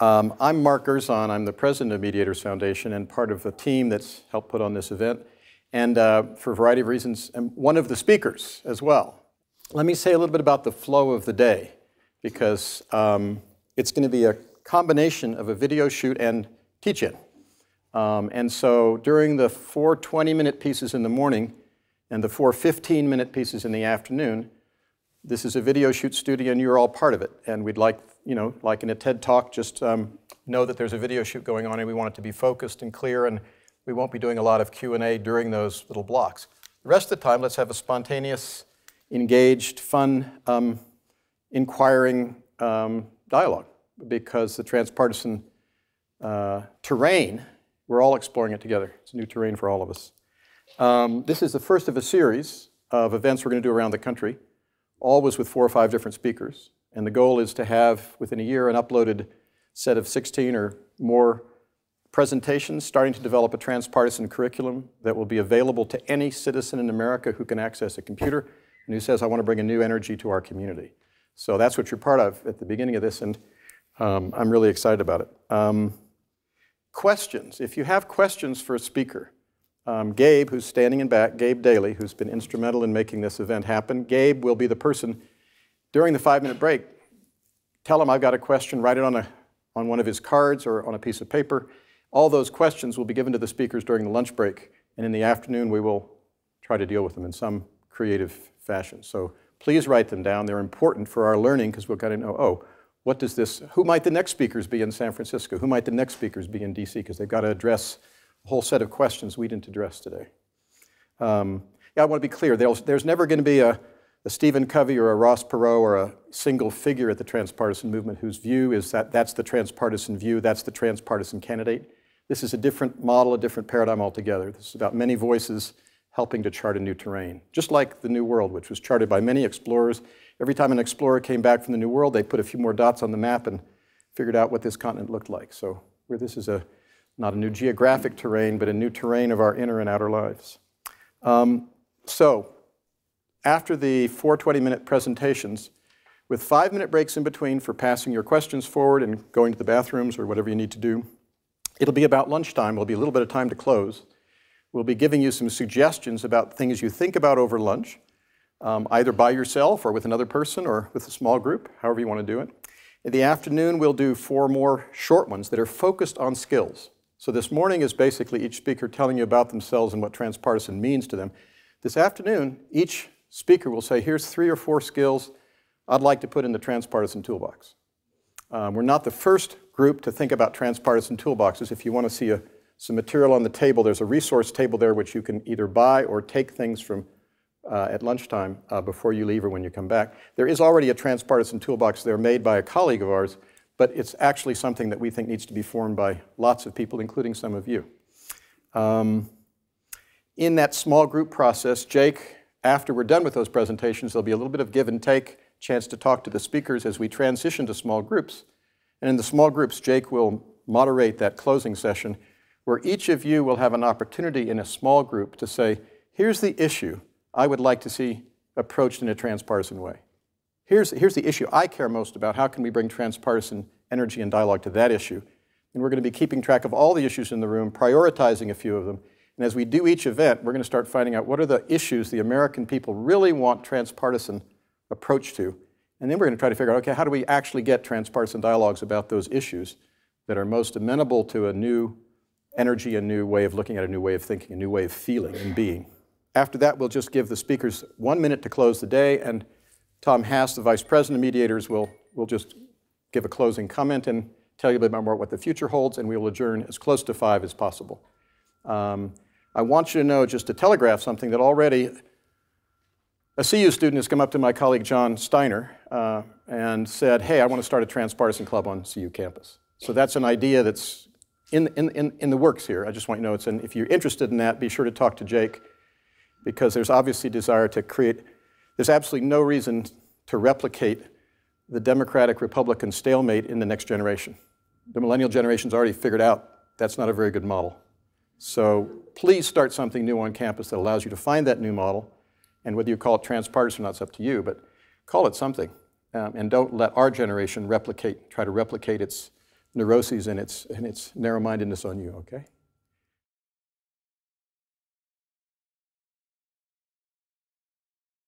I'm Mark Gerzon. I'm the president of Mediators Foundation and part of the team that's helped put on this event. And for a variety of reasons, I'm one of the speakers as well. Let me say a little bit about the flow of the day, because it's going to be a combination of a video shoot and teach-in. And so during the 4 20-minute pieces in the morning and the 4 15-minute pieces in the afternoon, this is a video shoot studio and you're all part of it. And we'd like, like in a TED Talk, just know that there's a video shoot going on and we want it to be focused and clear, and we won't be doing a lot of Q&A during those little blocks. The rest of the time, let's have a spontaneous, engaged, fun, inquiring dialogue, because the transpartisan terrain, we're all exploring it together. It's a new terrain for all of us. This is the first of a series of events we're going to do around the country, always with 4 or 5 different speakers. And the goal is to have, within a year, an uploaded set of 16 or more presentations, starting to develop a transpartisan curriculum that will be available to any citizen in America who can access a computer and who says, I want to bring a new energy to our community. So that's what you're part of at the beginning of this, and I'm really excited about it. Questions. If you have questions for a speaker, Gabe, who's standing in back, Gabe Daly, who's been instrumental in making this event happen, Gabe will be the person during the 5-minute break. Tell him I've got a question, write it on one of his cards or on a piece of paper. All those questions will be given to the speakers during the lunch break, and in the afternoon we will try to deal with them in some creative fashion. So please write them down. They're important for our learning, because we've got to know, oh, what does this, who might the next speakers be in San Francisco? Who might the next speakers be in DC? Because they've got to address a whole set of questions we didn't address today. Yeah, I want to be clear. There's never going to be a Stephen Covey or a Ross Perot or a single figure at the transpartisan movement whose view is that that's the transpartisan view, that's the transpartisan candidate. This is a different model, a different paradigm altogether. This is about many voices helping to chart a new terrain, just like the New World, which was charted by many explorers. Every time an explorer came back from the New World, they put a few more dots on the map and figured out what this continent looked like. So this is not a new geographic terrain, but a new terrain of our inner and outer lives. So after the 4 20-minute presentations, with 5-minute breaks in between for passing your questions forward and going to the bathrooms or whatever you need to do, it'll be about lunchtime. There'll be a little bit of time to close. We'll be giving you some suggestions about things you think about over lunch, either by yourself or with another person or with a small group, however you want to do it. In the afternoon, we'll do 4 more short ones that are focused on skills. So this morning is basically each speaker telling you about themselves and what transpartisan means to them. This afternoon, each speaker will say, here's 3 or 4 skills I'd like to put in the transpartisan toolbox. We're not the first group to think about transpartisan toolboxes. If you want to see some material on the table, there's a resource table there which you can either buy or take things from at lunchtime before you leave or when you come back. There is already a transpartisan toolbox there made by a colleague of ours, but it's actually something that we think needs to be formed by lots of people, including some of you. In that small group process, Jake, after we're done with those presentations, there'll be a little bit of give and take, chance to talk to the speakers as we transition to small groups. And in the small groups, Jake will moderate that closing session, where each of you will have an opportunity in a small group to say, here's the issue I would like to see approached in a transpartisan way. Here's the issue I care most about. How can we bring transpartisan energy and dialogue to that issue? And we're going to be keeping track of all the issues in the room, prioritizing a few of them. And as we do each event, we're going to start finding out what are the issues the American people really want transpartisan approach to. And then we're going to try to figure out, okay, how do we actually get transpartisan dialogues about those issues that are most amenable to a new energy, a new way of looking at, a new way of thinking, a new way of feeling and being. After that, we'll just give the speakers 1 minute to close the day, and Tom Hass, the Vice President of Mediators, will just give a closing comment and tell you a bit more about what the future holds, and we will adjourn as close to 5 as possible. I want you to know, just to telegraph something, that already a CU student has come up to my colleague John Steiner and said, hey, I want to start a transpartisan club on CU campus. So that's an idea that's in the works here. I just want you to know, if you're interested in that, be sure to talk to Jake, because there's obviously a desire to create, there's absolutely no reason to replicate the Democratic-Republican stalemate in the next generation. The millennial generation's already figured out that's not a very good model. So please start something new on campus that allows you to find that new model, and whether you call it transpartisan or not, it's up to you, but call it something. And don't let our generation try to replicate its neuroses and its narrow-mindedness on you, okay?